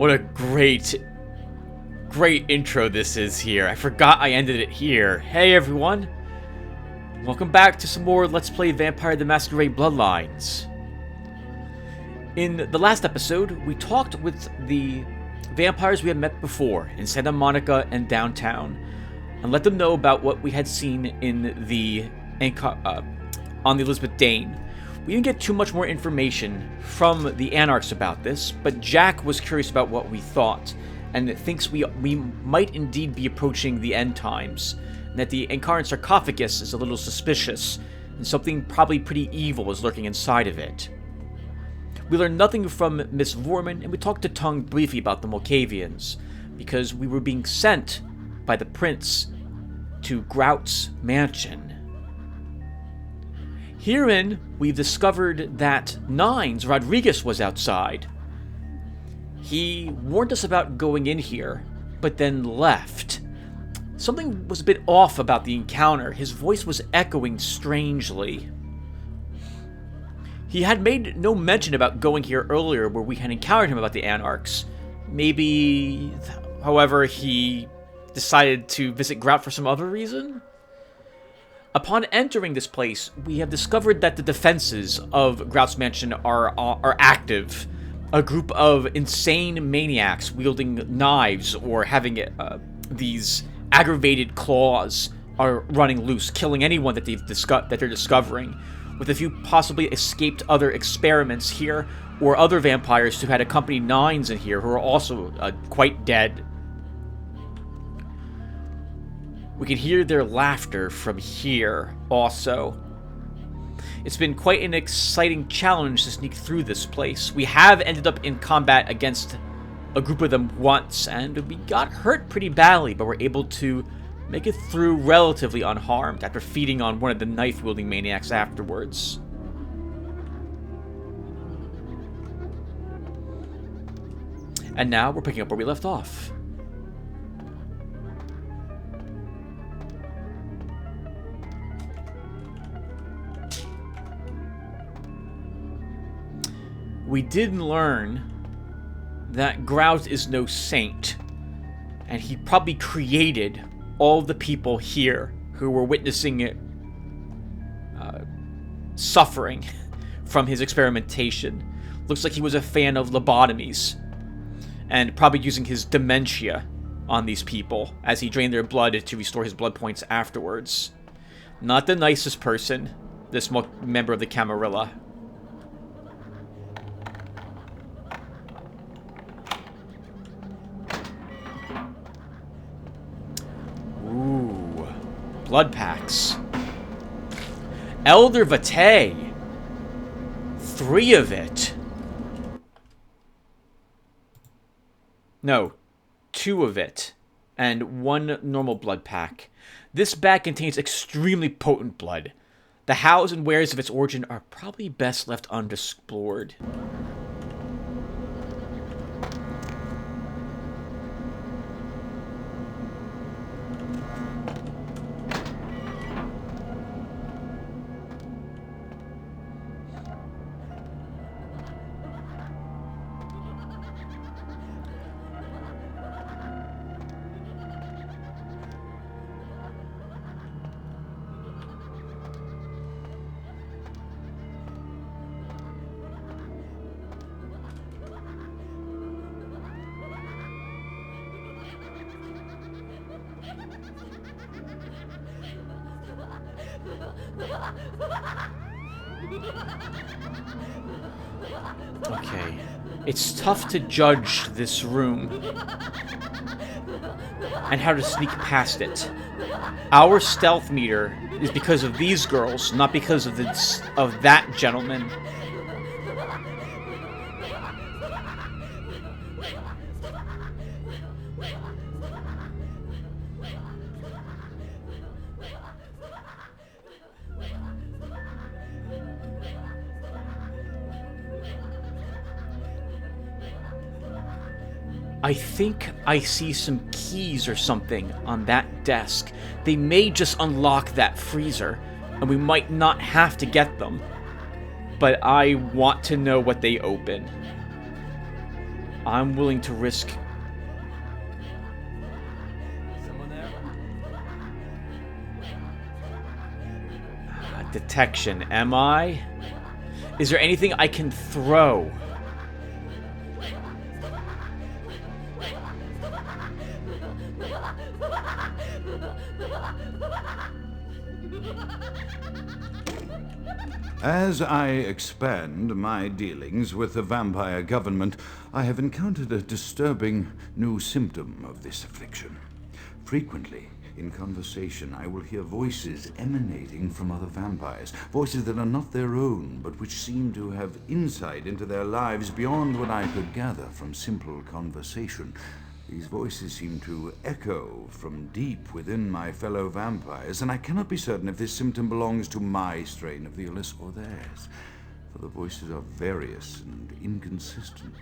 What a great intro this is here. I forgot I ended it here. Hey everyone, welcome back to some more Let's Play Vampire the Masquerade-Bloodlines. In the last episode, we talked with the vampires we had met before in Santa Monica and downtown, and let them know about what we had seen in the on the Elizabeth Dane. We didn't get too much more information from the Anarchs about this, but Jack was curious about what we thought, and thinks we might indeed be approaching the end times, and that the incarnate sarcophagus is a little suspicious, and something probably pretty evil is lurking inside of it. We learned nothing from Miss Vorman, and we talked to Tung briefly about the Molcavians, because we were being sent by the prince to Grout's mansion. Herein, we've discovered that Nines Rodriguez was outside. He warned us about going in here, but then left. Something was a bit off about the encounter. His voice was echoing strangely. He had made no mention about going here earlier where we had encountered him about the Anarchs. Maybe, however, he decided to visit Grout for some other reason? Upon entering this place, we have discovered that the defenses of Grout's mansion are active. A group of insane maniacs wielding knives or having these aggravated claws are running loose, killing anyone that they're discovering, with a few possibly escaped other experiments here, or other vampires who had accompanied Nines in here who are also quite dead. We can hear their laughter from here, also. It's been quite an exciting challenge to sneak through this place. We have ended up in combat against a group of them once, and we got hurt pretty badly, but were able to make it through relatively unharmed after feeding on one of the knife-wielding maniacs afterwards. And now we're picking up where we left off. We did learn that Grout is no saint, and he probably created all the people here who were witnessing it suffering from his experimentation. Looks like he was a fan of lobotomies, and probably using his dementia on these people as he drained their blood to restore his blood points afterwards. Not the nicest person, this member of the Camarilla. Ooh, blood packs. Elder Vitae. 3 of it. No, 2 of it. And 1 normal blood pack. This bag contains extremely potent blood. The hows and wheres of its origin are probably best left unexplored. Okay, it's tough to judge this room and how to sneak past it. Our stealth meter is because of these girls, not because of that gentleman. I think I see some keys or something on that desk. They may just unlock that freezer, and we might not have to get them. But I want to know what they open. I'm willing to risk... Someone there? Detection, am I? Is there anything I can throw? As I expand my dealings with the vampire government, I have encountered a disturbing new symptom of this affliction. Frequently, in conversation, I will hear voices emanating from other vampires, voices that are not their own, but which seem to have insight into their lives beyond what I could gather from simple conversation. These voices seem to echo from deep within my fellow vampires, and I cannot be certain if this symptom belongs to my strain of the illness or theirs, for the voices are various and inconsistent.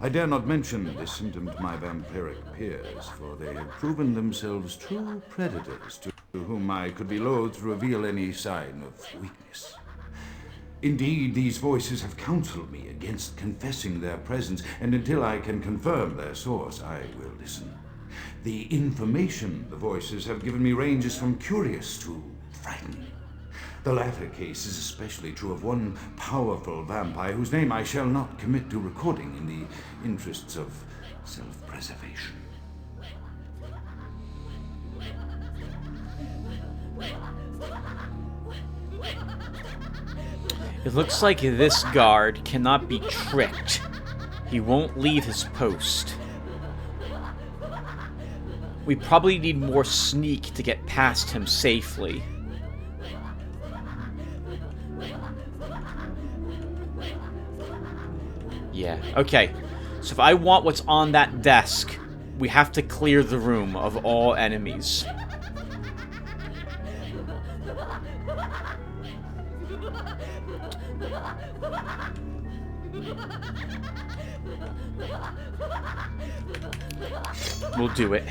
I dare not mention this symptom to my vampiric peers, for they have proven themselves true predators to whom I could be loath to reveal any sign of weakness. Indeed, these voices have counseled me against confessing their presence, and until I can confirm their source, I will listen. The information the voices have given me ranges from curious to frightening. The latter case is especially true of one powerful vampire whose name I shall not commit to recording in the interests of self-preservation. It looks like this guard cannot be tricked. He won't leave his post. We probably need more sneak to get past him safely. Yeah, okay. So if I want what's on that desk, we have to clear the room of all enemies. We'll do it.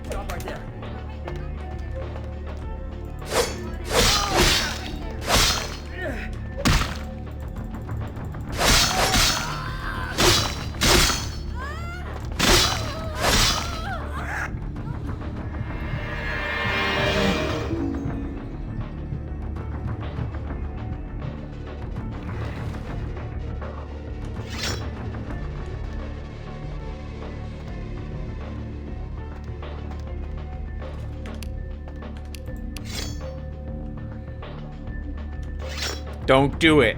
Stop right there. Don't do it.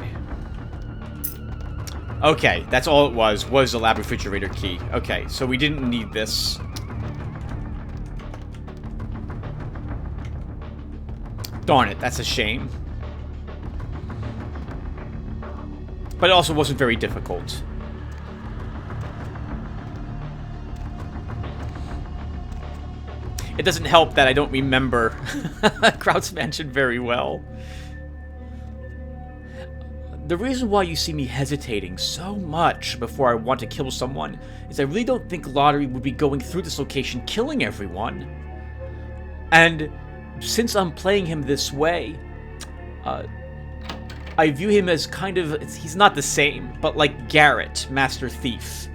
Okay, that's all it was the lab refrigerator key. Okay, so we didn't need this. Darn it, that's a shame. But it also wasn't very difficult. It doesn't help that I don't remember Kraut's Mansion very well. The reason why you see me hesitating so much before I want to kill someone is I really don't think Lotaeri would be going through this location killing everyone. And since I'm playing him this way, I view him as kind of... he's not the same, but like Garrett, Master Thief.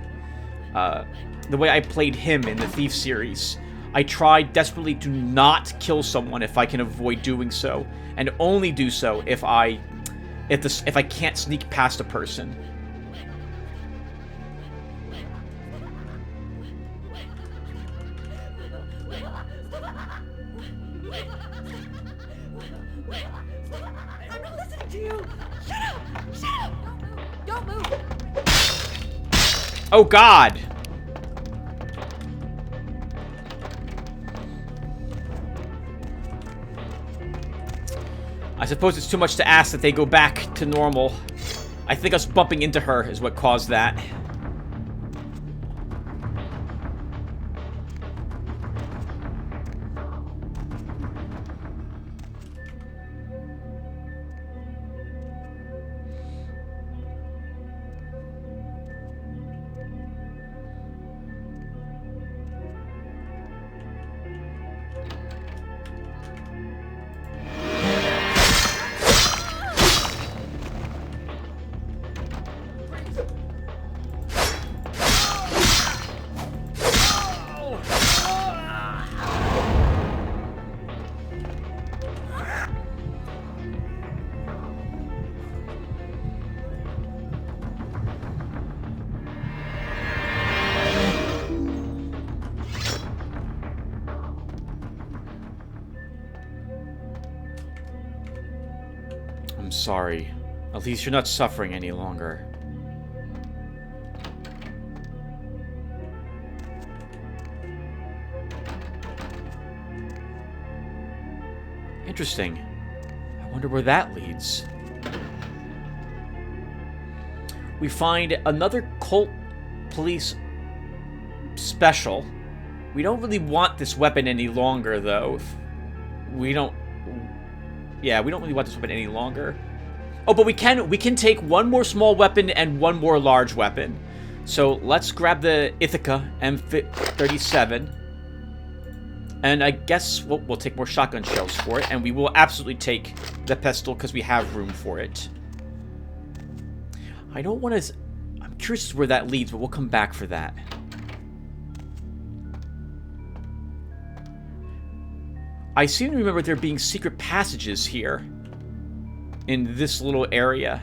The way I played him in the Thief series. I try desperately to not kill someone if I can avoid doing so, and only do so if I can't sneak past a person. I'm not listening to you! Shut up! Shut up! Don't move! Oh God! I suppose it's too much to ask that they go back to normal. I think us bumping into her is what caused that. I'm sorry. At least you're not suffering any longer. Interesting. I wonder where that leads. We find another cult police special. We don't really want this weapon any longer, though. We don't really want this weapon any longer. Oh, but we can take one more small weapon and one more large weapon. So let's grab the Ithaca M37. And I guess we'll take more shotgun shells for it. And we will absolutely take the pistol because we have room for it. I don't want to... I'm curious where that leads, but we'll come back for that. I seem to remember there being secret passages here. In this little area.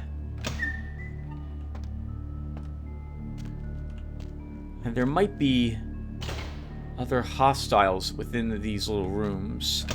And there might be other hostiles within these little rooms.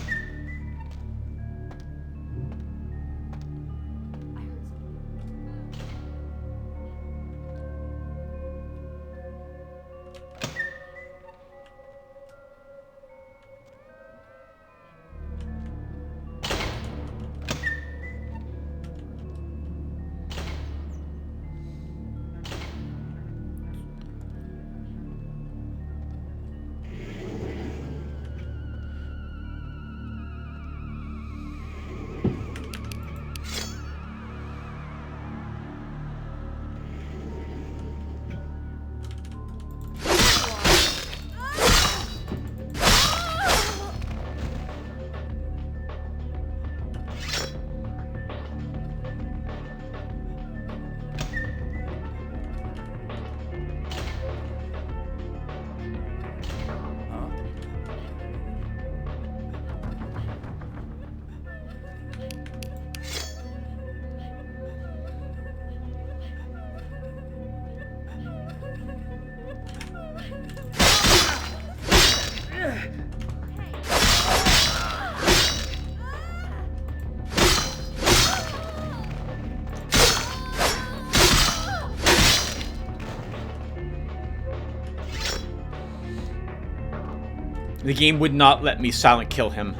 The game would not let me silent kill him.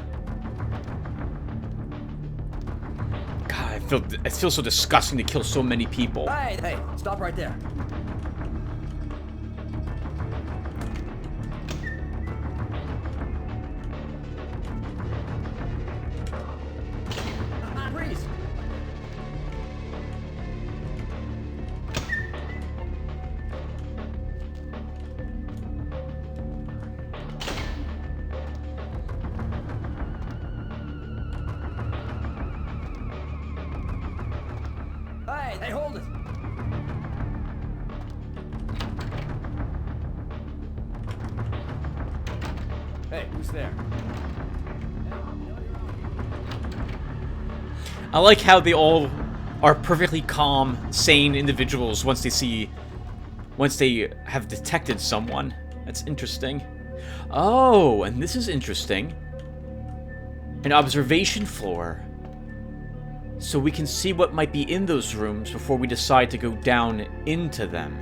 God, it feels so disgusting to kill so many people. Hey, stop right there. Freeze! Hey, hold it! Hey, who's there? I like how they all are perfectly calm, sane individuals once they have detected someone. That's interesting. Oh, and this is interesting. An observation floor. So we can see what might be in those rooms before we decide to go down into them.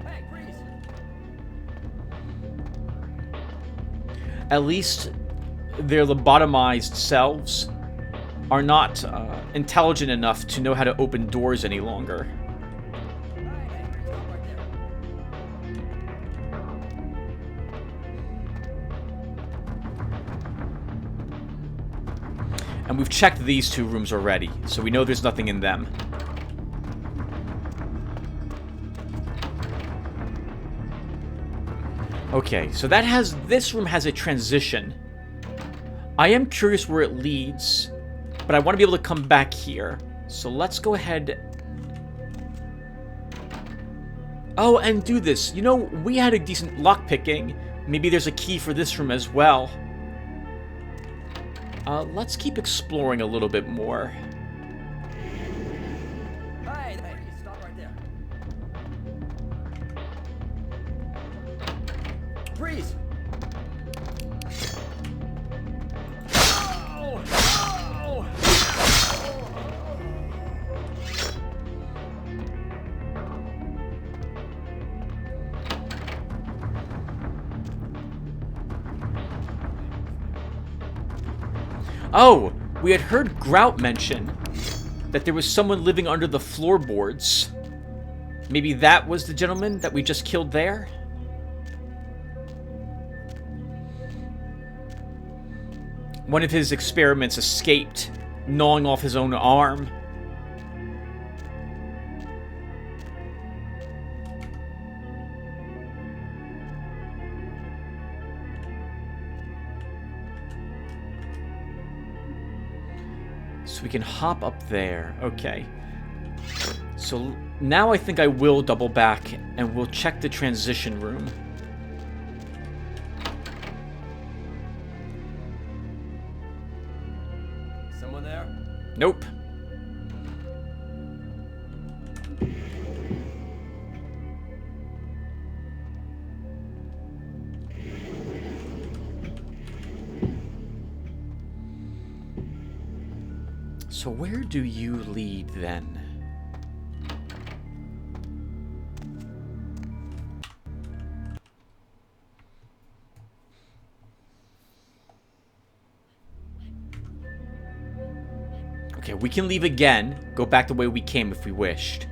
Hey, freeze! At least their lobotomized selves are not intelligent enough to know how to open doors any longer. Hey, stop right there. And we've checked these two rooms already, so we know there's nothing in them. Okay, so this room has a transition. I am curious where it leads, but I want to be able to come back here. So let's go ahead. Oh, and do this. You know, we had a decent lockpicking. Maybe there's a key for this room as well. Let's keep exploring a little bit more. Hey, stop right there. Freeze! Oh! Oh, we had heard Grout mention that there was someone living under the floorboards. Maybe that was the gentleman that we just killed there? One of his experiments escaped, gnawing off his own arm. So we can hop up there. Okay. So now I think I will double back and we'll check the transition room. Someone there? Nope. So where do you lead then? Okay, we can leave again, go back the way we came if we wished.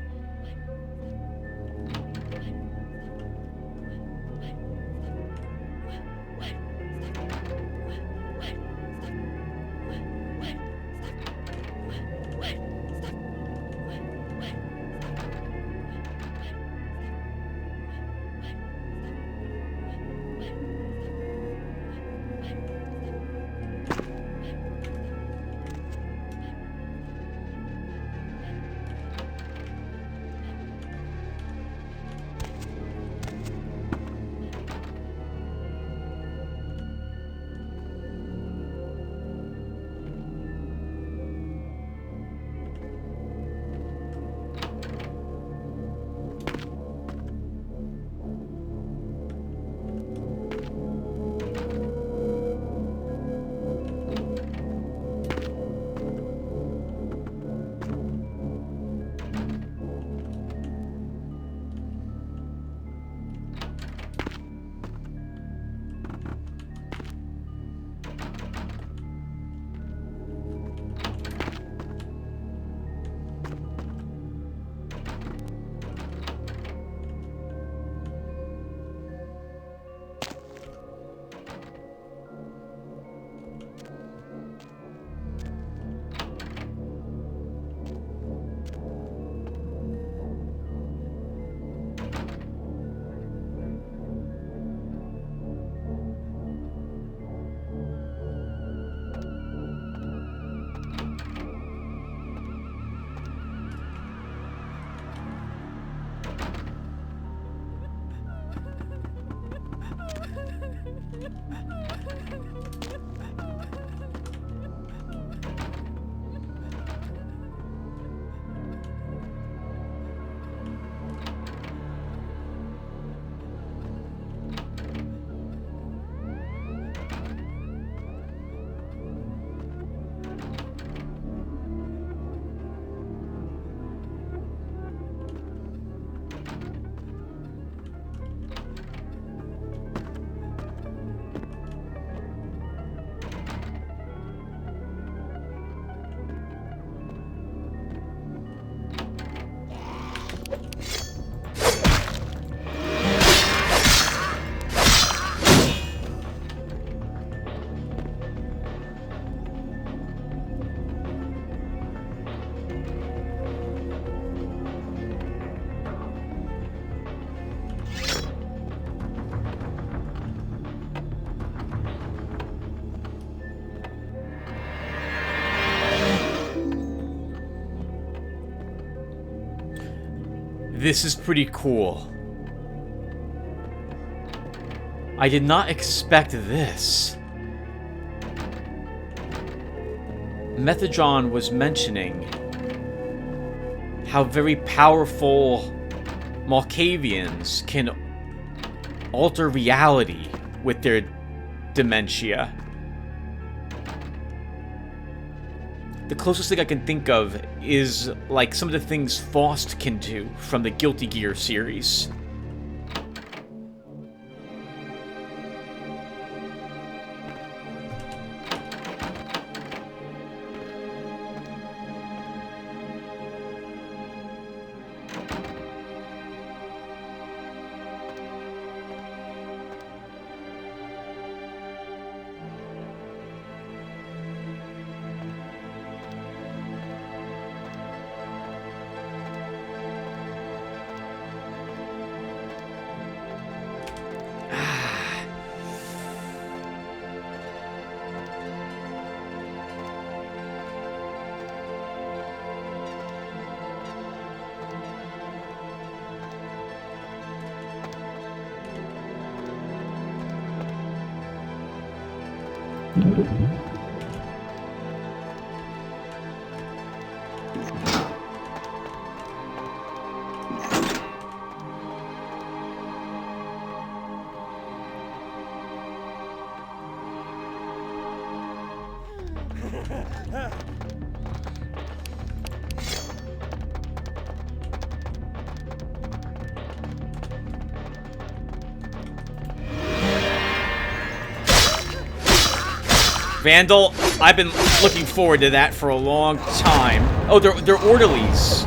This is pretty cool. I did not expect this. Methodron was mentioning how very powerful Malkavians can alter reality with their dementia. The closest thing I can think of is like some of the things Faust can do from the Guilty Gear series. Vandal, I've been looking forward to that for a long time. Oh, they're orderlies.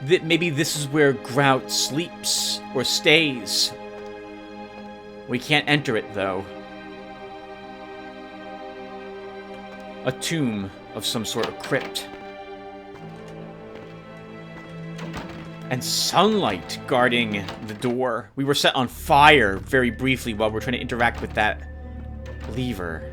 That maybe this is where Grout sleeps or stays. We can't enter it though. A tomb of some sort of crypt. And sunlight guarding the door. We were set on fire very briefly while we were trying to interact with that lever.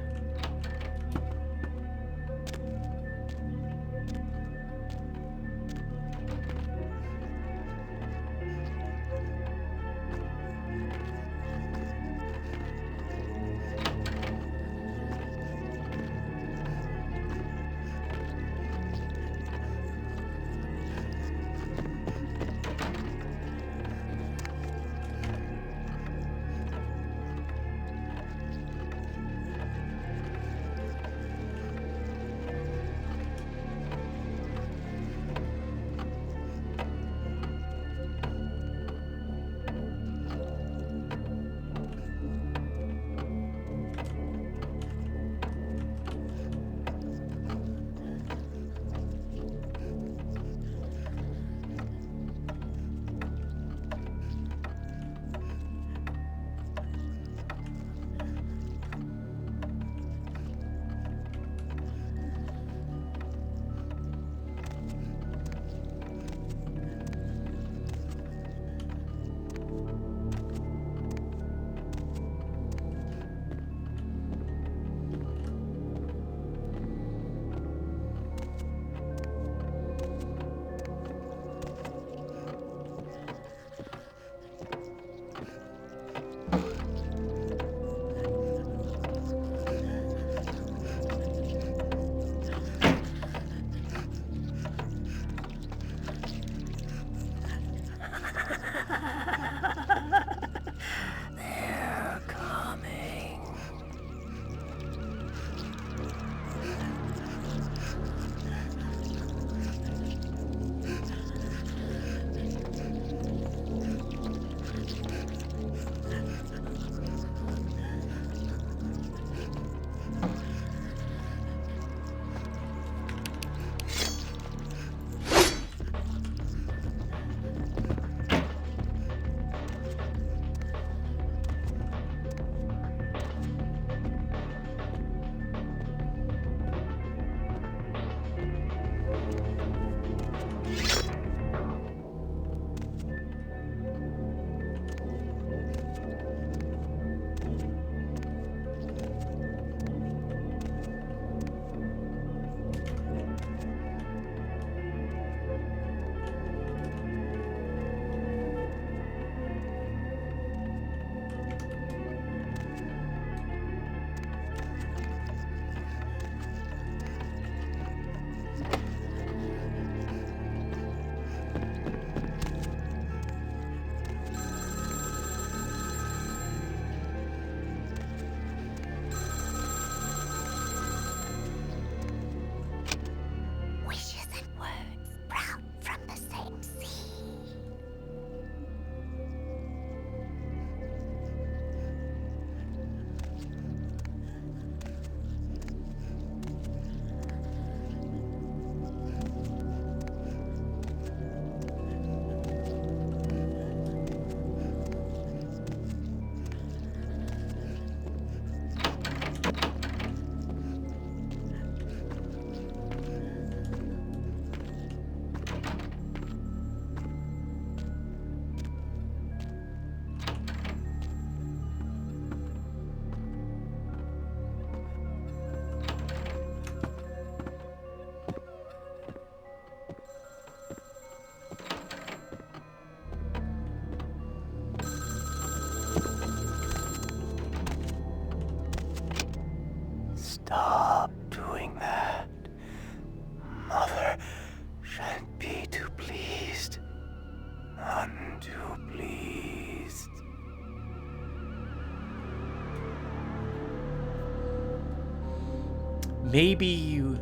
maybe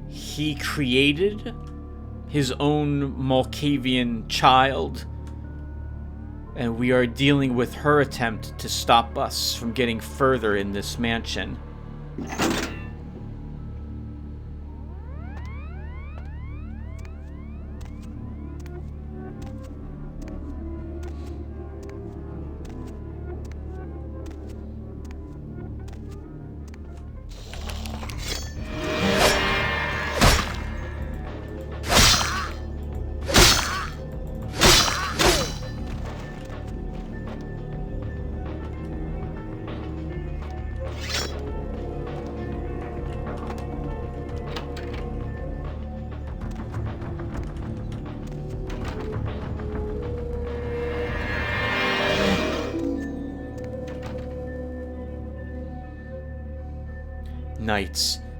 he created his own Malkavian child, and we are dealing with her attempt to stop us from getting further in this mansion.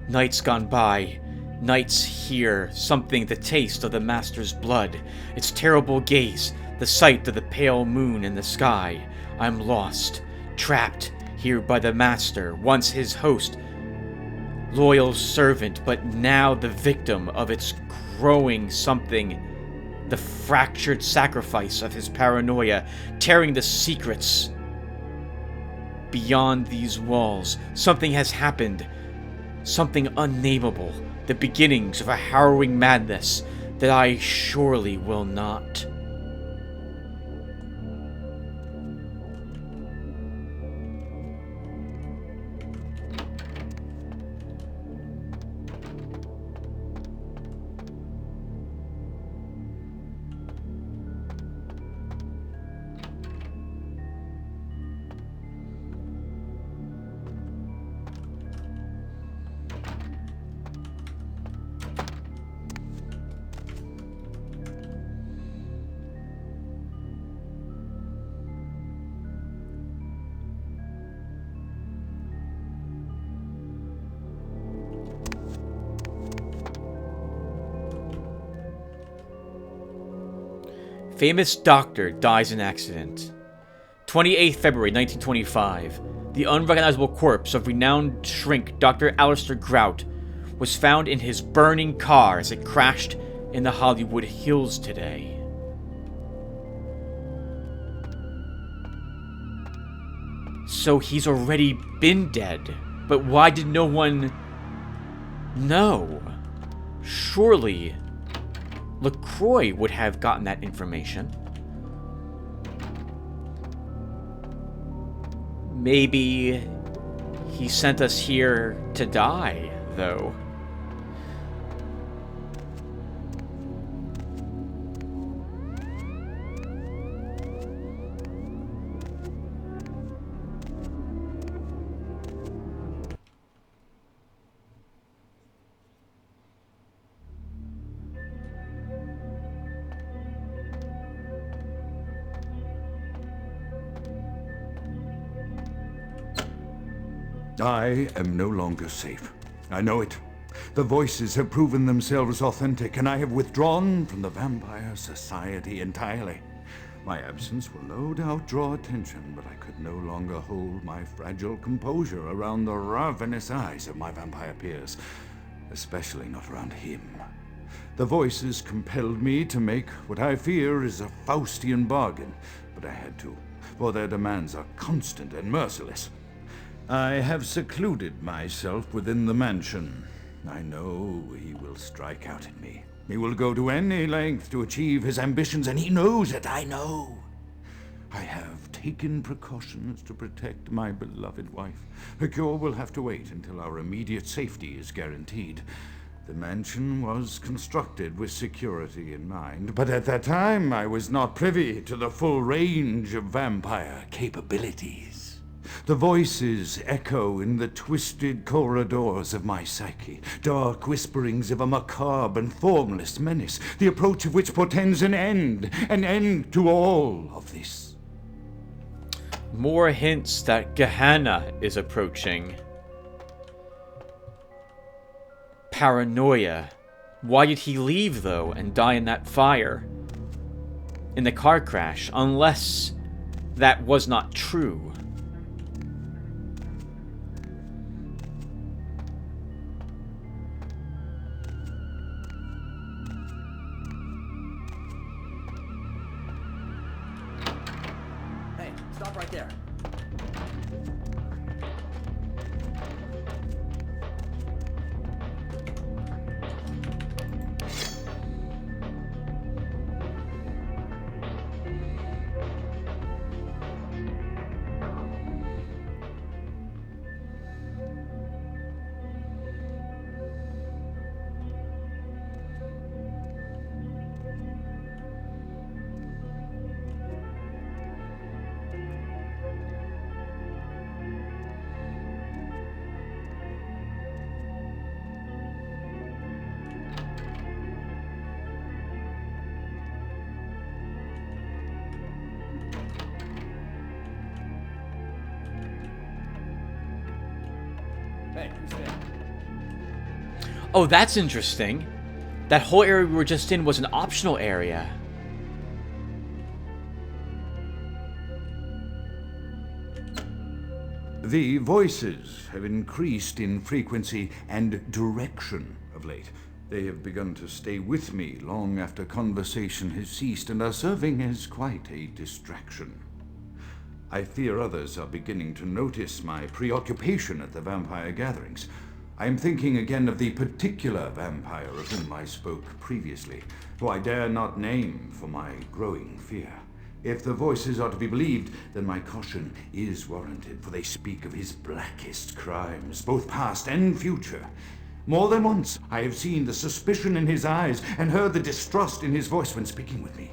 Nights gone by. Nights here, something the taste of the Master's blood. Its terrible gaze, the sight of the pale moon in the sky. I'm lost, trapped here by the Master, once his host, loyal servant, but now the victim of its growing something. The fractured sacrifice of his paranoia, tearing the secrets beyond these walls. Something has happened. Something unnameable, the beginnings of a harrowing madness that I surely will not. Famous doctor dies in accident. 28th February 1925. The unrecognizable corpse of renowned shrink Dr. Alistair Grout was found in his burning car as it crashed in the Hollywood Hills today. So he's already been dead. But why did no one know? Surely LaCroix would have gotten that information. Maybe he sent us here to die, though. I am no longer safe. I know it. The voices have proven themselves authentic, and I have withdrawn from the Vampire Society entirely. My absence will no doubt draw attention, but I could no longer hold my fragile composure around the ravenous eyes of my vampire peers, especially not around him. The voices compelled me to make what I fear is a Faustian bargain, but I had to, for their demands are constant and merciless. I have secluded myself within the mansion. I know he will strike out at me. He will go to any length to achieve his ambitions, and he knows it, I know. I have taken precautions to protect my beloved wife. Her cure will have to wait until our immediate safety is guaranteed. The mansion was constructed with security in mind, but at that time I was not privy to the full range of vampire capabilities. The voices echo in the twisted corridors of my psyche, dark whisperings of a macabre and formless menace, the approach of which portends an end to all of this. More hints that Gehenna is approaching. Paranoia. Why did he leave, though, and die in that fire? In the car crash, unless that was not true. stop right there. Hey, who's there? Oh, that's interesting. That whole area we were just in was an optional area. The voices have increased in frequency and direction of late. They have begun to stay with me long after conversation has ceased and are serving as quite a distraction. I fear others are beginning to notice my preoccupation at the vampire gatherings. I am thinking again of the particular vampire of whom I spoke previously, who I dare not name for my growing fear. If the voices are to be believed, then my caution is warranted, for they speak of his blackest crimes, both past and future. More than once, I have seen the suspicion in his eyes and heard the distrust in his voice when speaking with me.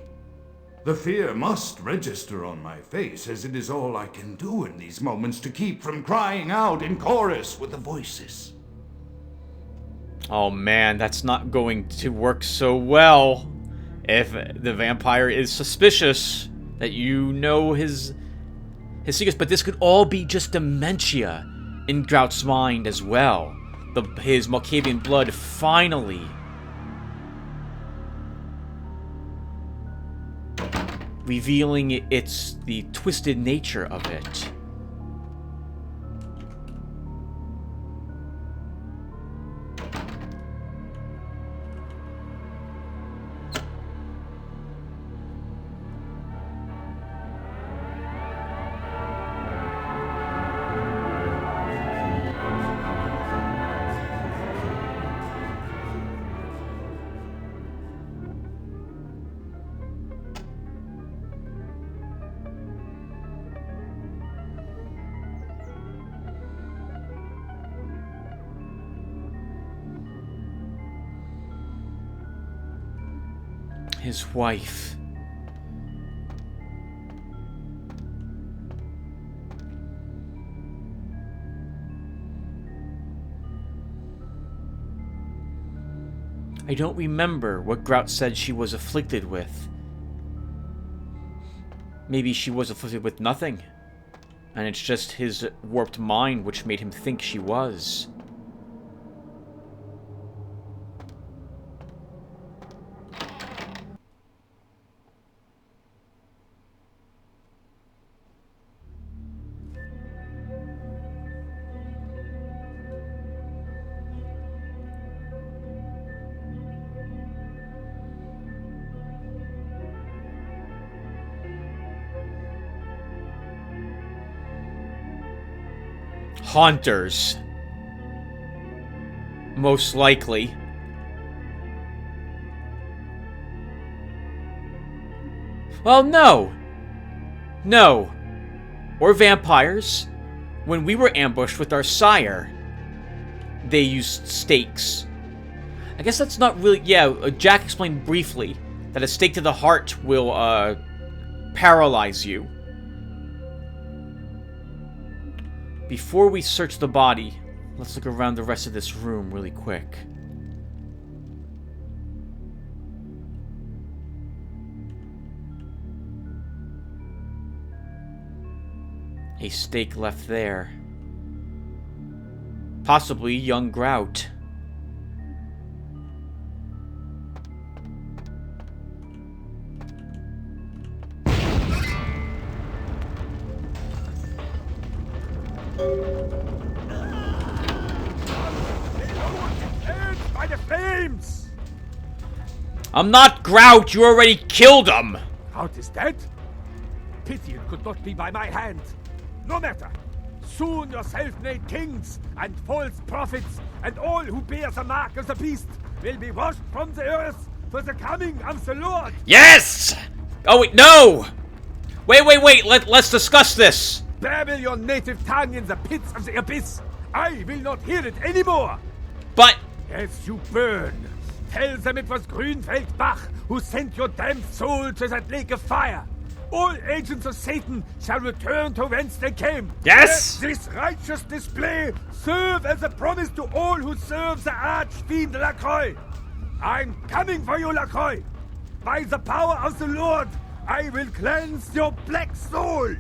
The fear must register on my face, as it is all I can do in these moments to keep from crying out in chorus with the voices. Oh man, that's not going to work so well. If the vampire is suspicious that you know his secrets, but this could all be just dementia in Grout's mind as well. His Malkavian blood finally revealing its the twisted nature of it. His wife. I don't remember what Grout said she was afflicted with. Maybe she was afflicted with nothing, and it's just his warped mind which made him think she was. Haunters. Most likely. Well, no. No. Or vampires. When we were ambushed with our sire, they used stakes. I guess that's not really... Yeah, Jack explained briefly that a stake to the heart will, paralyze you. Before we search the body, let's look around the rest of this room really quick. A stake left there. Possibly young Grout. By the flames! I'm not Grout, you already killed him! Grout is dead? Pity it could not be by my hand. No matter. Soon your self-made kings and false prophets and all who bear the mark of the beast will be washed from the earth for the coming of the Lord. Yes! Oh, wait, no! Wait. Let's discuss this. Babble your native tongue in the pits of the abyss. I will not hear it anymore. But... As you burn, tell them it was Grünfeld Bach who sent your damned soul to that lake of fire. All agents of Satan shall return to whence they came. Yes! Let this righteous display serve as a promise to all who serve the archfiend Lacroix. I'm coming for you, Lacroix. By the power of the Lord, I will cleanse your black soul.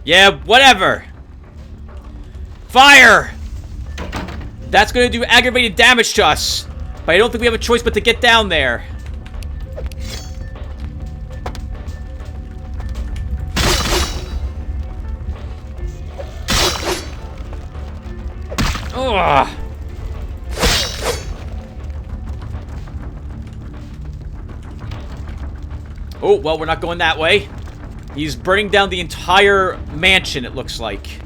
Yeah, whatever. Fire! That's gonna do aggravated damage to us. But I don't think we have a choice but to get down there. Ugh. Oh, well, we're not going that way. He's burning down the entire mansion, it looks like.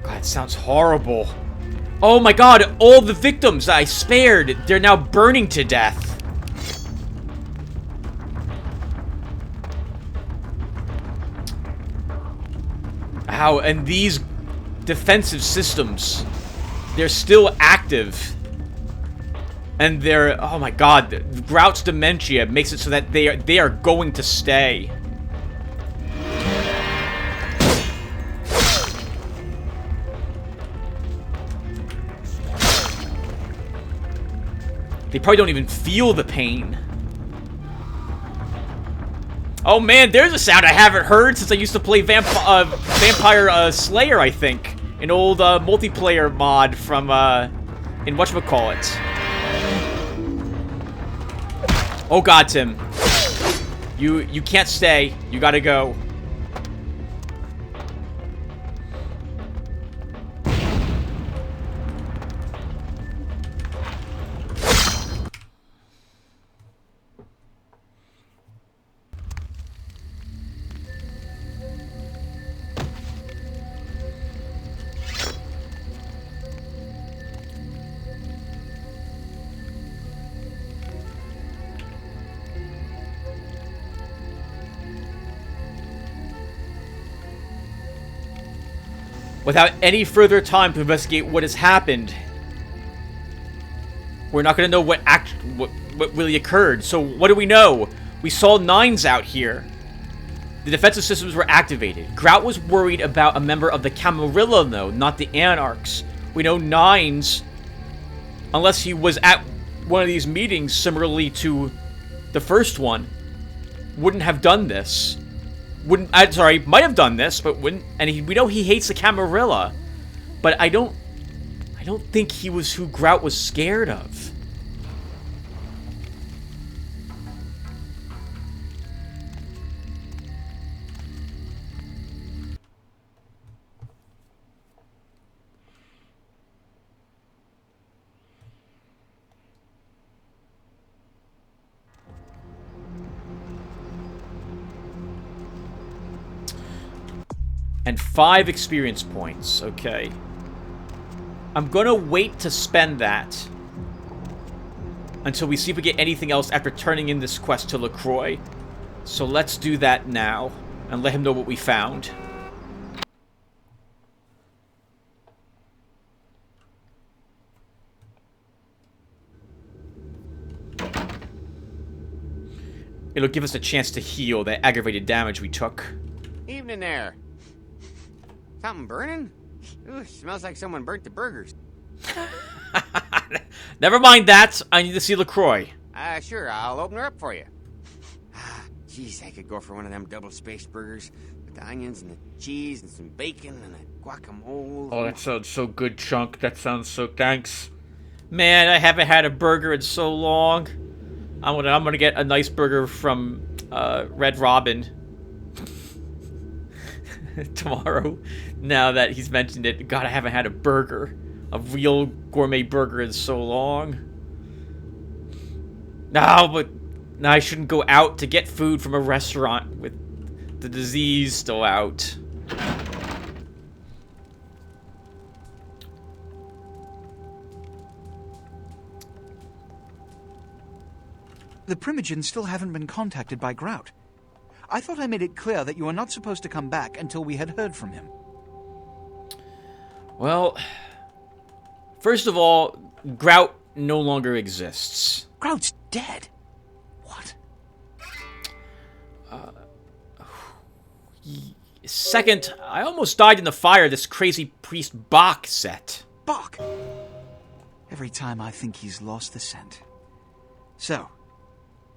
God, it sounds horrible. Oh my god, all the victims I spared, they're now burning to death. Ow, and these defensive systems, they're still active. And they're, oh my god, Grout's dementia makes it so that they are going to stay. They probably don't even feel the pain. Oh man, there's a sound I haven't heard since I used to play Vampire Slayer, I think. An old multiplayer mod from, in whatchamacallit. Oh god, Tim. You can't stay. You gotta go. Without any further time to investigate what has happened, we're not going to know what really occurred. So what do we know? We saw Nines out here. The defensive systems were activated. Grout was worried about a member of the Camarilla, though, not the Anarchs. We know Nines, unless he was at one of these meetings similarly to the first one, wouldn't have done this. Might have done this, but wouldn't. And we know he hates the Camarilla, but I don't think he was who Grout was scared of. And 5 experience points, okay. I'm gonna wait to spend that until we see if we get anything else after turning in this quest to Lacroix. So let's do that now and let him know what we found. It'll give us a chance to heal that aggravated damage we took. Evening there. Something burning? Ooh, smells like someone burnt the burgers. Never mind that. I need to see Lacroix. Sure, I'll open her up for you. Jeez, I could go for one of them double-spaced burgers with the onions and the cheese and some bacon and a guacamole. Oh, that sounds so good, Chunk. That sounds so... Thanks. Man, I haven't had a burger in so long. I'm gonna get a nice burger from Red Robin tomorrow. Now that he's mentioned it, God, I haven't had a real gourmet burger in so long. No, but no, I shouldn't go out to get food from a restaurant with the disease still out. The Primogens still haven't been contacted by Grout. I thought I made it clear that you were not supposed to come back until we had heard from him. Well, first of all, Grout no longer exists. Grout's dead? What? Second, I almost died in the fire this crazy priest Bach set. Bach! Every time I think he's lost the scent. So,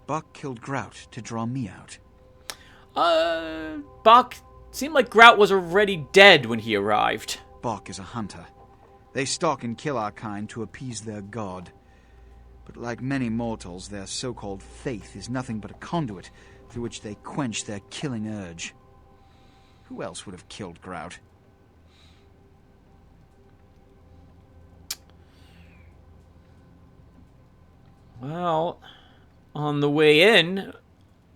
Bach killed Grout to draw me out. Bach seemed like Grout was already dead when he arrived. Bach is a hunter. They stalk and kill our kind to appease their god. But like many mortals, their so-called faith is nothing but a conduit through which they quench their killing urge. Who else would have killed Grout? Well, on the way in,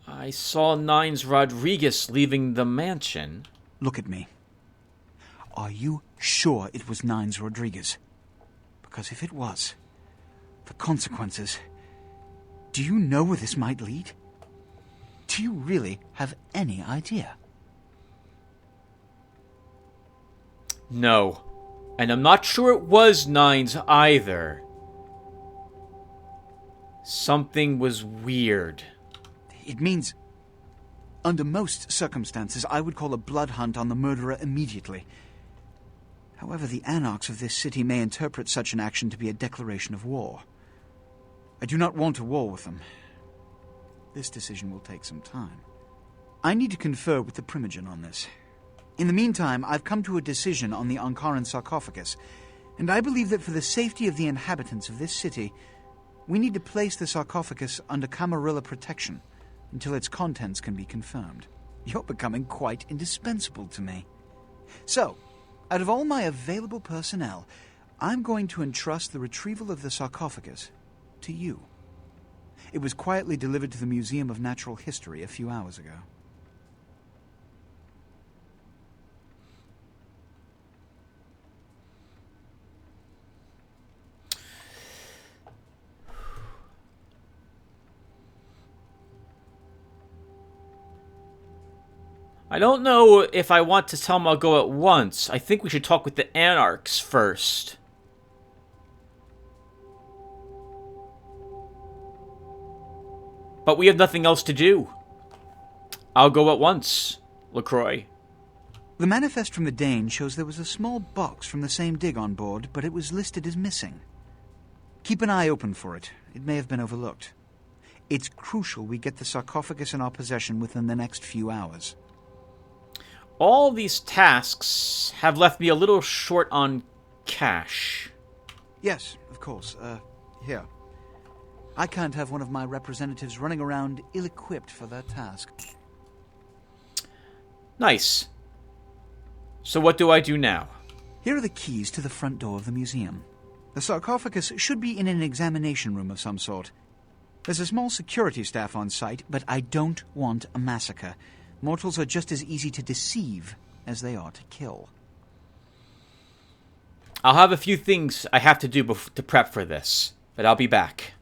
I saw Nines Rodriguez leaving the mansion. Look at me. Are you sure it was Nines Rodriguez? Because if it was, the consequences... Do you know where this might lead? Do you really have any idea? No. And I'm not sure it was Nines either. Something was weird. It means... Under most circumstances, I would call a blood hunt on the murderer immediately. However, the anarchs of this city may interpret such an action to be a declaration of war. I do not want a war with them. This decision will take some time. I need to confer with the Primogen on this. In the meantime, I've come to a decision on the Ankaran sarcophagus, and I believe that for the safety of the inhabitants of this city, we need to place the sarcophagus under Camarilla protection until its contents can be confirmed. You're becoming quite indispensable to me. So, out of all my available personnel, I'm going to entrust the retrieval of the sarcophagus to you. It was quietly delivered to the Museum of Natural History a few hours ago. I don't know if I want to tell him I'll go at once. I think we should talk with the Anarchs first. But we have nothing else to do. I'll go at once, LaCroix. The manifest from the Dane shows there was a small box from the same dig on board, but it was listed as missing. Keep an eye open for it. It may have been overlooked. It's crucial we get the sarcophagus in our possession within the next few hours. All these tasks have left me a little short on cash. Yes, of course. Here. I can't have one of my representatives running around ill-equipped for that task. Nice. So what do I do now? Here are the keys to the front door of the museum. The sarcophagus should be in an examination room of some sort. There's a small security staff on site, but I don't want a massacre. Mortals are just as easy to deceive as they are to kill. I'll have a few things I have to do to prep for this, but I'll be back.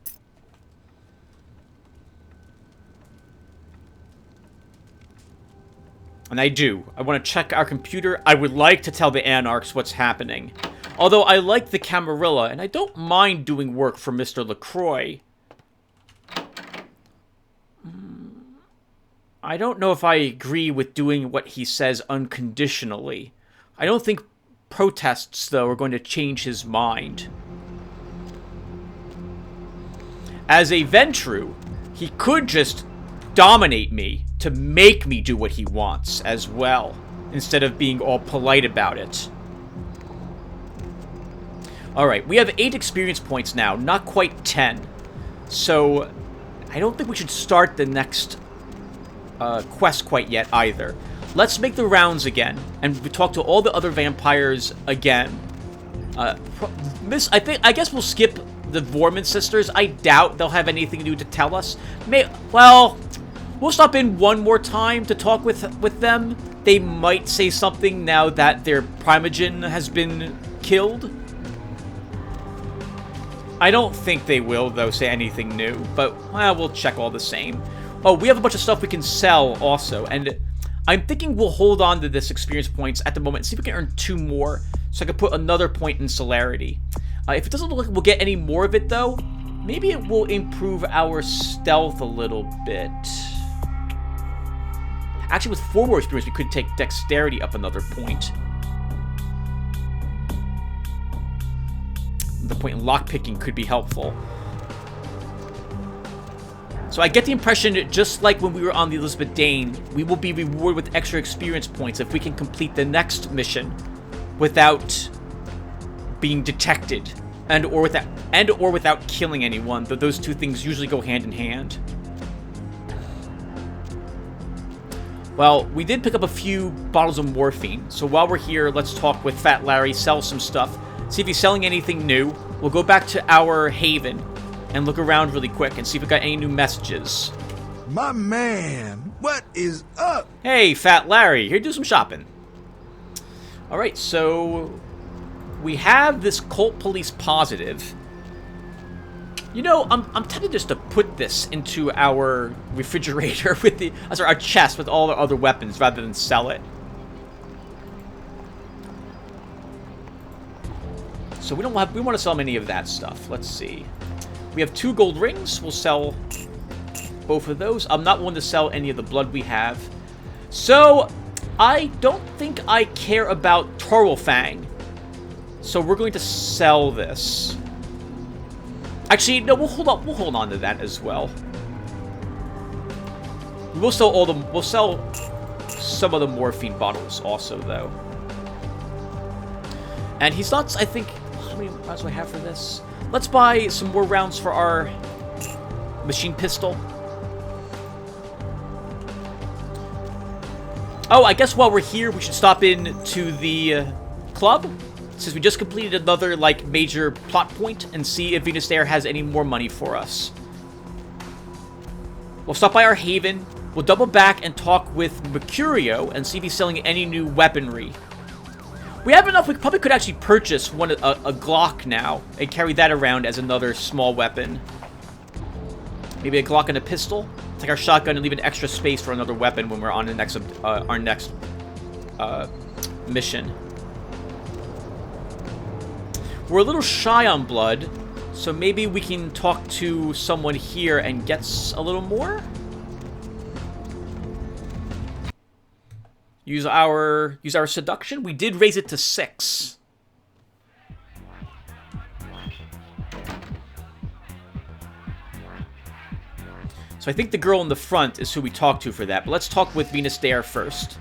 And I do. I want to check our computer. I would like to tell the Anarchs what's happening. Although I like the Camarilla, and I don't mind doing work for Mr. LaCroix. I don't know if I agree with doing what he says unconditionally. I don't think protests, though, are going to change his mind. As a Ventru, he could just dominate me to make me do what he wants as well, instead of being all polite about it. Alright, we have 8 experience points now, not quite 10. So, I don't think we should start the next quest quite yet either. Let's make the rounds again, and we talk to all the other vampires again. I guess we'll skip the Vorman sisters. I doubt they'll have anything new to tell us. Well, we'll stop in one more time to talk with them. They might say something now that their primogen has been killed. I don't think they will, though, say anything new, but we'll check all the same. Oh, we have a bunch of stuff we can sell also, and I'm thinking we'll hold on to this experience points at the moment and see if we can earn 2 more, so I can put another point in celerity. If it doesn't look like we'll get any more of it, though, maybe it will improve our stealth a little bit. Actually, with 4 more experience, we could take dexterity up another point. The point in lockpicking could be helpful. So I get the impression, just like when we were on the Elizabeth Dane, we will be rewarded with extra experience points if we can complete the next mission without being detected and or without killing anyone, though those 2 things usually go hand in hand. Well, we did pick up a few bottles of morphine, so while we're here, let's talk with Fat Larry, sell some stuff, see if he's selling anything new. We'll go back to our haven and look around really quick and see if we got any new messages. My man, what is up? Hey, Fat Larry, here to do some shopping. Alright, so we have this cult police positive. You know, I'm tempted just to put this into our refrigerator with the, our chest with all the other weapons rather than sell it. So we want to sell any of that stuff. Let's see. We have 2 gold rings. We'll sell both of those. I'm not one to sell any of the blood we have. So I don't think I care about Torwalfang. So we're going to sell this. Actually, no, we'll hold on to that as well. We'll sell some of the morphine bottles also, though. And he's not, I think, how many rounds do I have for this? Let's buy some more rounds for our machine pistol. Oh, I guess while we're here, we should stop in to the club, since we just completed another, like, major plot point, and see if Venus Air has any more money for us. We'll stop by our haven, we'll double back and talk with Mercurio, and see if he's selling any new weaponry. We have enough, we probably could actually purchase a Glock now, and carry that around as another small weapon. Maybe a Glock and a pistol? Take our shotgun and leave an extra space for another weapon when we're on the next, our next mission. We're a little shy on blood, so maybe we can talk to someone here and get a little more? Use our seduction. We did raise it to 6. So I think the girl in the front is who we talk to for that. But let's talk with Venus Dare first.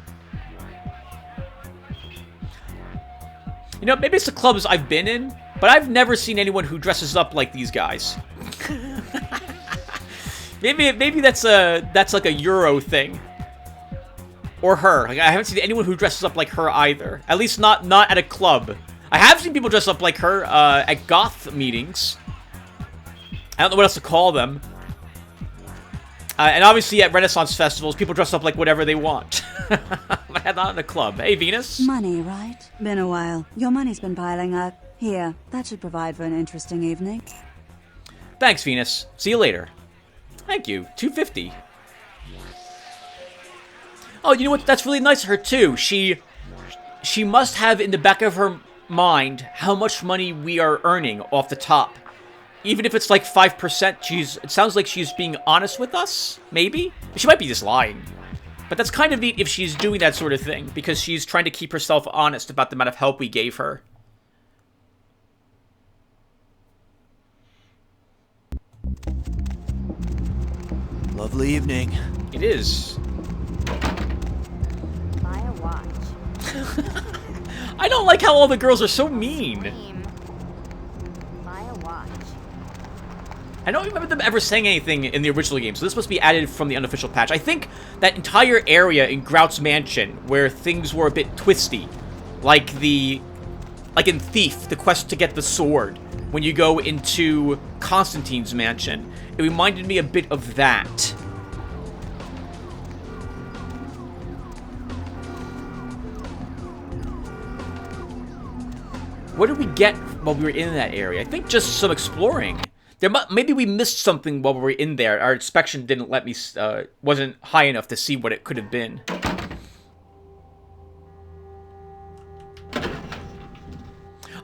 You know, maybe it's the clubs I've been in, but I've never seen anyone who dresses up like these guys. maybe that's like a Euro thing. Or her. Like, I haven't seen anyone who dresses up like her either. At least not at a club. I have seen people dress up like her at goth meetings. I don't know what else to call them. And obviously at Renaissance festivals, people dress up like whatever they want. But not in a club. Hey, Venus? Money, right? Been a while. Your money's been piling up. Here, that should provide for an interesting evening. Thanks, Venus. See you later. Thank you. 250. Oh, you know what? That's really nice of her, too. She must have in the back of her mind how much money we are earning off the top. Even if it's like 5%, it sounds like she's being honest with us, maybe? She might be just lying. But that's kind of neat if she's doing that sort of thing, because she's trying to keep herself honest about the amount of help we gave her. Lovely evening. It is. Buy a watch. I don't like how all the girls are so mean. Buy a watch. I I don't remember them ever saying anything in the original game, so this must be added from the unofficial patch. I think that entire area in Grout's mansion, where things were a bit twisty, like in Thief, the quest to get the sword, when you go into Constantine's mansion, it reminded me a bit of that. What did we get while we were in that area? I think just some exploring. Maybe we missed something while we were in there. Our inspection didn't let me, wasn't high enough to see what it could have been.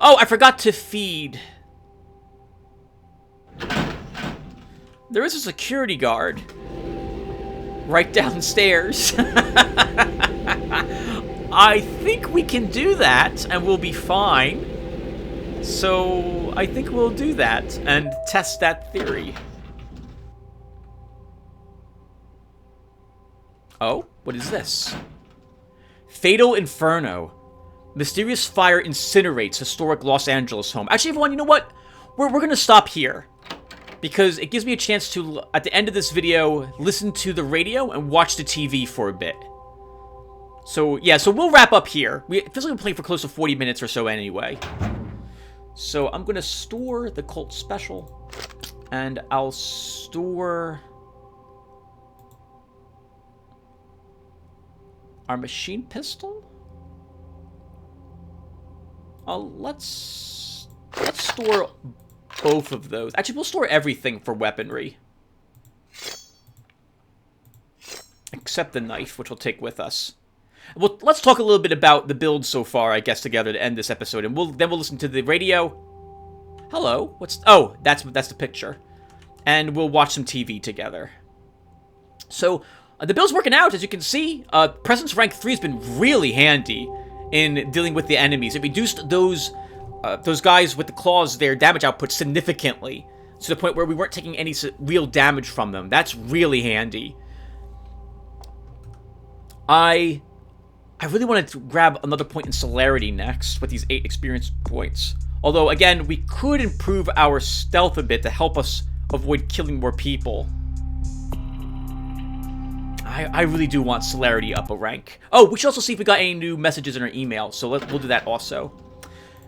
Oh, I forgot to feed. There is a security guard right downstairs. I think we can do that and we'll be fine. So I think we'll do that and test that theory. Oh, what is this? Fatal Inferno. Mysterious fire incinerates historic Los Angeles home. Actually, everyone, you know what? We're going to stop here. Because it gives me a chance to, at the end of this video, listen to the radio and watch the TV for a bit. So, yeah, so we'll wrap up here. It feels like we're playing for close to 40 minutes or so anyway. So I'm going to store the Colt Special. And I'll store our machine pistol. Let's store both of those. Actually, we'll store everything for weaponry. Except the knife, which we'll take with us. Well, let's talk a little bit about the build so far, I guess, together to end this episode. And then we'll listen to the radio. Hello? Oh, that's the picture. And we'll watch some TV together. So, the build's working out, as you can see. Presence rank 3 has been really handy in dealing with the enemies. It reduced those guys with the claws, their damage output significantly, to the point where we weren't taking any real damage from them. That's really handy. I really wanted to grab another point in celerity next with these 8 experience points. Although, again, we could improve our stealth a bit to help us avoid killing more people. I really do want celerity up a rank. Oh, we should also see if we got any new messages in our email, so we'll do that also.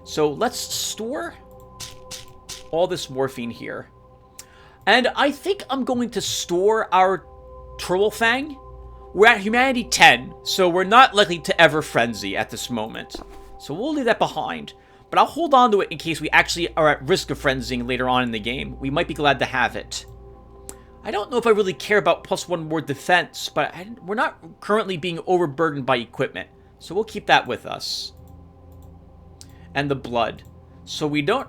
So let's store all this morphine here. And I think I'm going to store our Turtlefang. We're at humanity 10, so we're not likely to ever frenzy at this moment. So we'll leave that behind. But I'll hold on to it in case we actually are at risk of frenzying later on in the game. We might be glad to have it. I don't know if I really care about +1 more defense, but we're not currently being overburdened by equipment. So we'll keep that with us. And the blood. So I don't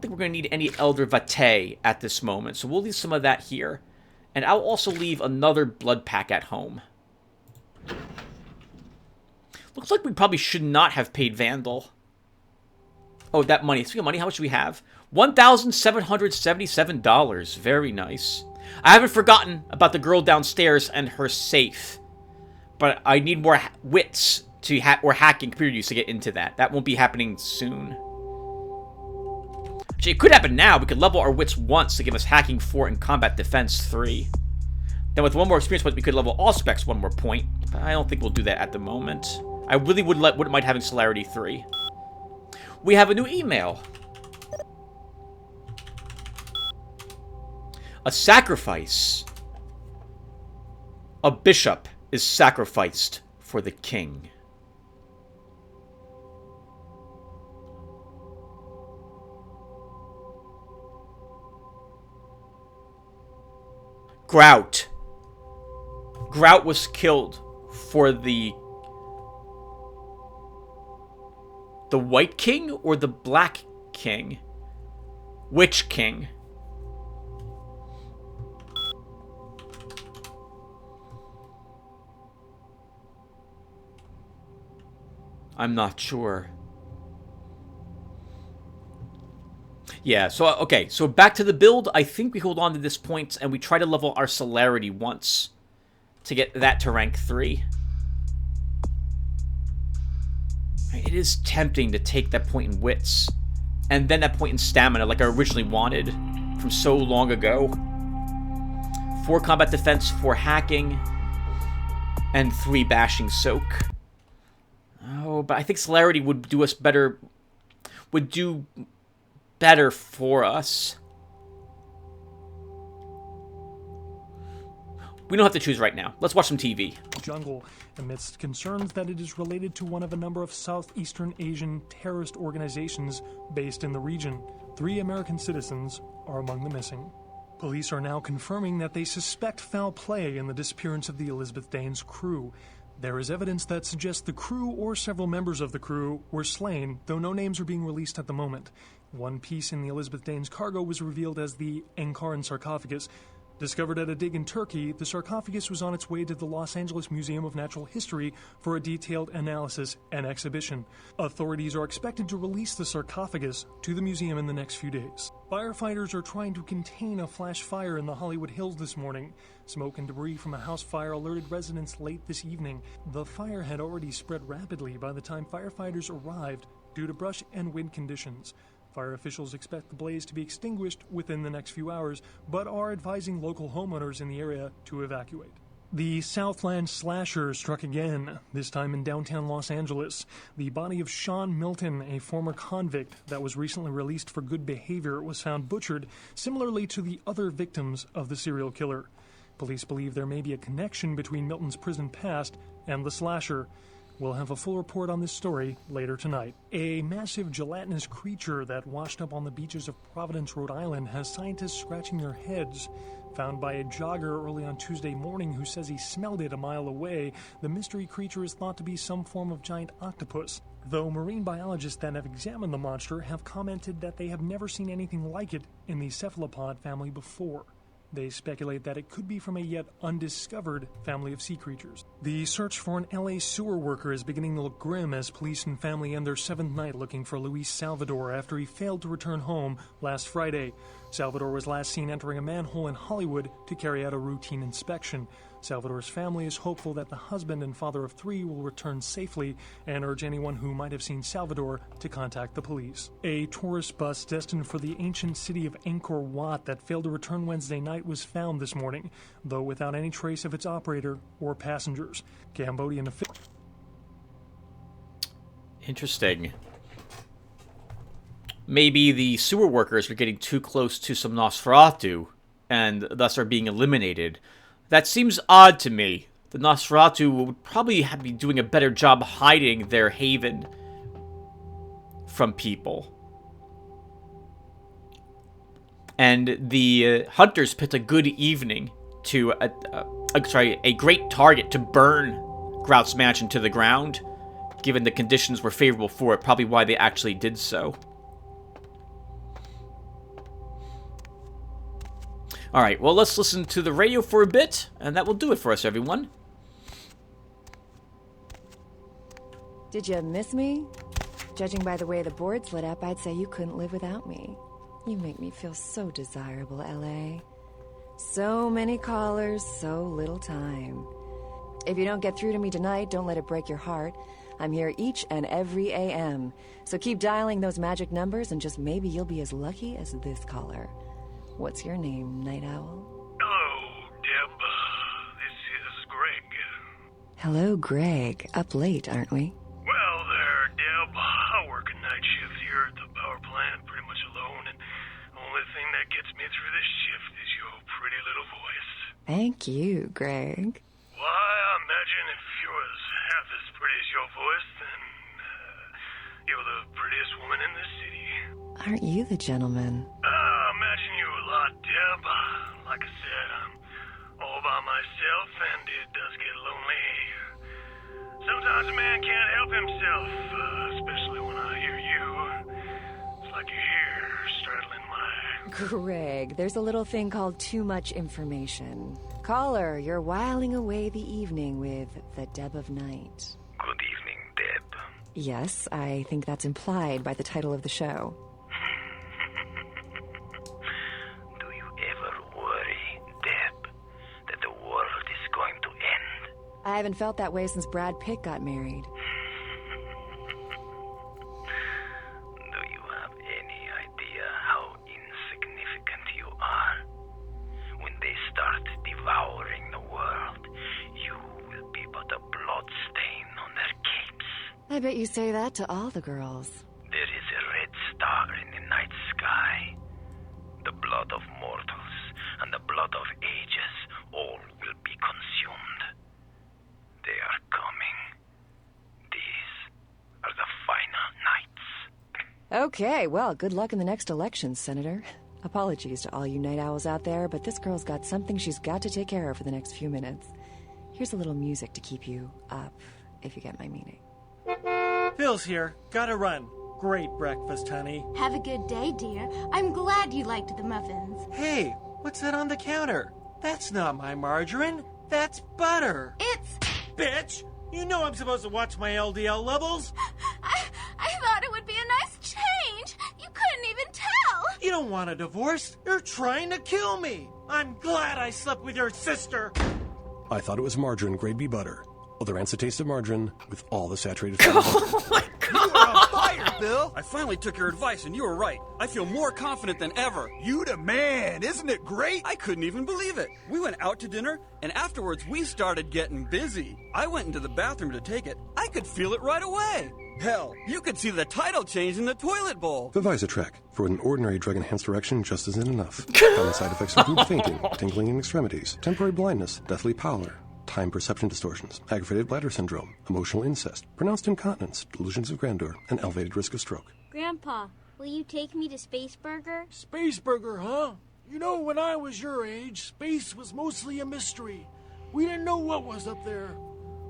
think we're going to need any Elder Vitae at this moment. So we'll leave some of that here. And I'll also leave another blood pack at home. Looks like we probably should not have paid Vandal. Oh, that money. Speaking of money, how much do we have? $1,777. Very nice. I haven't forgotten about the girl downstairs and her safe. But I need more wits to or hacking computer use to get into that. That won't be happening soon. Actually, it could happen now. We could level our wits once to give us hacking 4 and combat defense 3. Then with 1 more experience point, we could level all specs 1 more point. But I don't think we'll do that at the moment. I really wouldn't mind having celerity 3. We have a new email. A sacrifice. A bishop is sacrificed for the king. Grout. Grout was killed for the White King or the Black King? Which king? I'm not sure. Yeah, so, okay, so back to the build. I think we hold on to this point and we try to level our celerity once to get that to rank 3. It is tempting to take that point in wits and then that point in stamina like I originally wanted from so long ago. 4 combat defense, 4 hacking, and 3 bashing soak. Oh, but I think celerity would do us better. Would do better for us. We don't have to choose right now. Let's watch some TV. Jungle, amidst concerns that it is related to one of a number of Southeastern Asian terrorist organizations based in the region. 3 American citizens are among the missing. Police are now confirming that they suspect foul play in the disappearance of the Elizabeth Dane's crew. There is evidence that suggests the crew or several members of the crew were slain, though no names are being released at the moment. One piece in the Elizabeth Dane's cargo was revealed as the Enkaran sarcophagus. Discovered at a dig in Turkey, the sarcophagus was on its way to the Los Angeles Museum of Natural History for a detailed analysis and exhibition. Authorities are expected to release the sarcophagus to the museum in the next few days. Firefighters are trying to contain a flash fire in the Hollywood Hills this morning. Smoke and debris from a house fire alerted residents late this evening. The fire had already spread rapidly by the time firefighters arrived due to brush and wind conditions. Fire officials expect the blaze to be extinguished within the next few hours, but are advising local homeowners in the area to evacuate. The Southland slasher struck again, this time in downtown Los Angeles. The body of Sean Milton, a former convict that was recently released for good behavior, was found butchered, similarly to the other victims of the serial killer. Police believe there may be a connection between Milton's prison past and the slasher. We'll have a full report on this story later tonight. A massive gelatinous creature that washed up on the beaches of Providence, Rhode Island, has scientists scratching their heads. Found by a jogger early on Tuesday morning who says he smelled it a mile away, the mystery creature is thought to be some form of giant octopus, though marine biologists that have examined the monster have commented that they have never seen anything like it in the cephalopod family before. They speculate that it could be from a yet undiscovered family of sea creatures. The search for an LA sewer worker is beginning to look grim as police and family end their 7th night looking for Luis Salvador after he failed to return home last Friday. Salvador was last seen entering a manhole in Hollywood to carry out a routine inspection. Salvador's family is hopeful that the husband and father of 3 will return safely and urge anyone who might have seen Salvador to contact the police. A tourist bus destined for the ancient city of Angkor Wat that failed to return Wednesday night was found this morning, though without any trace of its operator or passengers. Cambodian officials. Interesting. Maybe the sewer workers are getting too close to some Nosferatu, and thus are being eliminated. That seems odd to me. The Nosferatu would probably be doing a better job hiding their haven from people. And the hunters picked a good evening to, a great target to burn Grout's mansion to the ground, given the conditions were favorable for it, probably why they actually did so. Alright, well, let's listen to the radio for a bit, and that will do it for us, everyone. Did you miss me? Judging by the way the board's lit up, I'd say you couldn't live without me. You make me feel so desirable, LA. So many callers, so little time. If you don't get through to me tonight, don't let it break your heart. I'm here each and every AM, so keep dialing those magic numbers and just maybe you'll be as lucky as this caller. What's your name, Night Owl? Hello, Deb. This is Greg. Hello, Greg. Up late, aren't we? Well there, Deb. I work a night shift here at the power plant, pretty much alone, and the only thing that gets me through this shift is your pretty little voice. Thank you, Greg. Why, I imagine if you was half as pretty as your voice, then you're the prettiest woman in the city. Aren't you the gentleman? I imagine you a lot, Deb. Like I said, I'm all by myself, and it does get lonely. Sometimes a man can't help himself, especially when I hear you. It's like you're here, straddling my... Greg, there's a little thing called too much information. Caller, you're whiling away the evening with the Deb of Night. Good evening, Deb. Yes, I think that's implied by the title of the show. Do you ever worry, Deb, that the world is going to end? I haven't felt that way since Brad Pitt got married. Do you have any idea how insignificant you I bet you say that to all the girls. There is a red star in the night sky. The blood of mortals and the blood of ages, all will be consumed. They are coming. These are the final nights. Okay, well, good luck in the next election, Senator. Apologies to all you night owls out there, but this girl's got something she's got to take care of for the next few minutes. Here's a little music to keep you up, if you get my meaning. Phil's here. Gotta run. Great breakfast, honey. Have a good day, dear. I'm glad you liked the muffins. Hey, what's that on the counter? That's not my margarine. That's butter. It's... Bitch! You know I'm supposed to watch my LDL levels. I thought it would be a nice change. You couldn't even tell. You don't want a divorce. You're trying to kill me. I'm glad I slept with your sister. I thought it was margarine grade B butter. Well, the rancid taste of margarine with all the saturated fat. Oh my God! You are on fire, Bill! I finally took your advice, and you were right. I feel more confident than ever. You the man! Isn't it great? I couldn't even believe it. We went out to dinner, and afterwards we started getting busy. I went into the bathroom to take it. I could feel it right away. Hell, you could see the title change in the toilet bowl. The Visatrek. For an ordinary drug-enhanced erection just isn't enough. Common side effects include fainting, tingling in extremities, temporary blindness, deathly pallor, time perception distortions, aggravated bladder syndrome, emotional incest, pronounced incontinence, delusions of grandeur, and elevated risk of stroke. Grandpa, will you take me to Space Burger? Space Burger, huh? You know, when I was your age, space was mostly a mystery. We didn't know what was up there.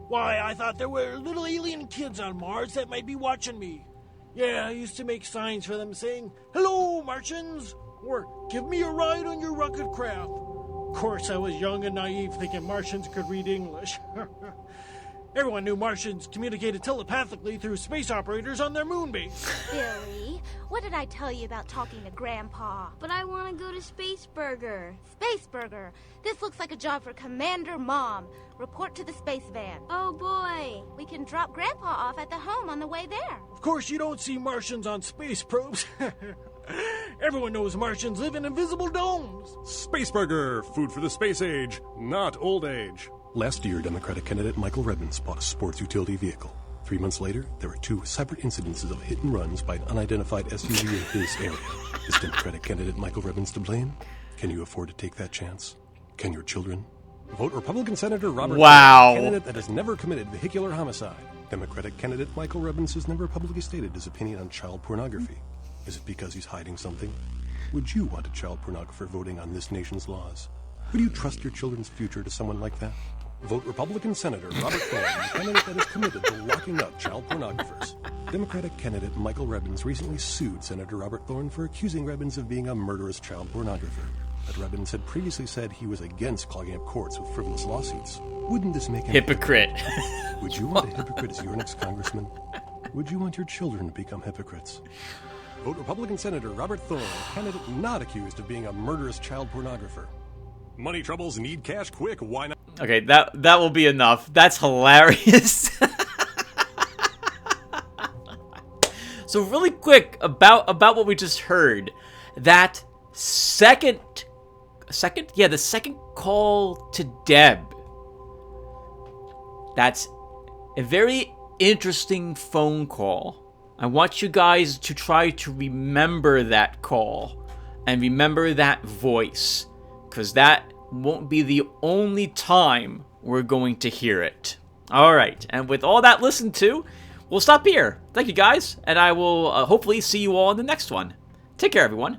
Why, I thought there were little alien kids on Mars that might be watching me. Yeah, I used to make signs for them saying, "Hello, Martians," or "Give me a ride on your rocket craft." Of course, I was young and naive, thinking Martians could read English. Everyone knew Martians communicated telepathically through space operators on their moon base. Billy, what did I tell you about talking to Grandpa? But I want to go to Space Burger. Space Burger. This looks like a job for Commander Mom. Report to the space van. Oh, boy. We can drop Grandpa off at the home on the way there. Of course, you don't see Martians on space probes. Everyone knows Martians live in invisible domes. Space Burger, food for the space age, not old age. Last year, Democratic candidate Michael Rebbins bought a sports utility vehicle. 3 months later, there were 2 separate incidences of hit and runs by an unidentified SUV in his area. Is Democratic candidate Michael Rebbins to blame? Can you afford to take that chance? Can your children? Vote Republican Senator Robert Wow. Thorne, candidate that has never committed vehicular homicide. Democratic candidate Michael Rebbins has never publicly stated his opinion on child pornography. Is it because he's hiding something? Would you want a child pornographer voting on this nation's laws? Would you trust your children's future to someone like that? Vote Republican Senator Robert Thorne, the candidate that is committed to locking up child pornographers. Democratic candidate Michael Rebbins recently sued Senator Robert Thorne for accusing Rebbins of being a murderous child pornographer. But Rebbins had previously said he was against clogging up courts with frivolous lawsuits. Wouldn't this make him hypocrite? Would you want a hypocrite as your next congressman? Would you want your children to become hypocrites? Vote Republican Senator Robert Thorne, candidate not accused of being a murderous child pornographer. Money troubles, need cash quick, why not? Okay, that will be enough. That's hilarious. So really quick about what we just heard, that the second call to Deb. That's a very interesting phone call. I want you guys to try to remember that call and remember that voice, because that won't be the only time we're going to hear it. Alright, and with all that listened to, we'll stop here. Thank you guys, and I will hopefully see you all in the next one. Take care, everyone.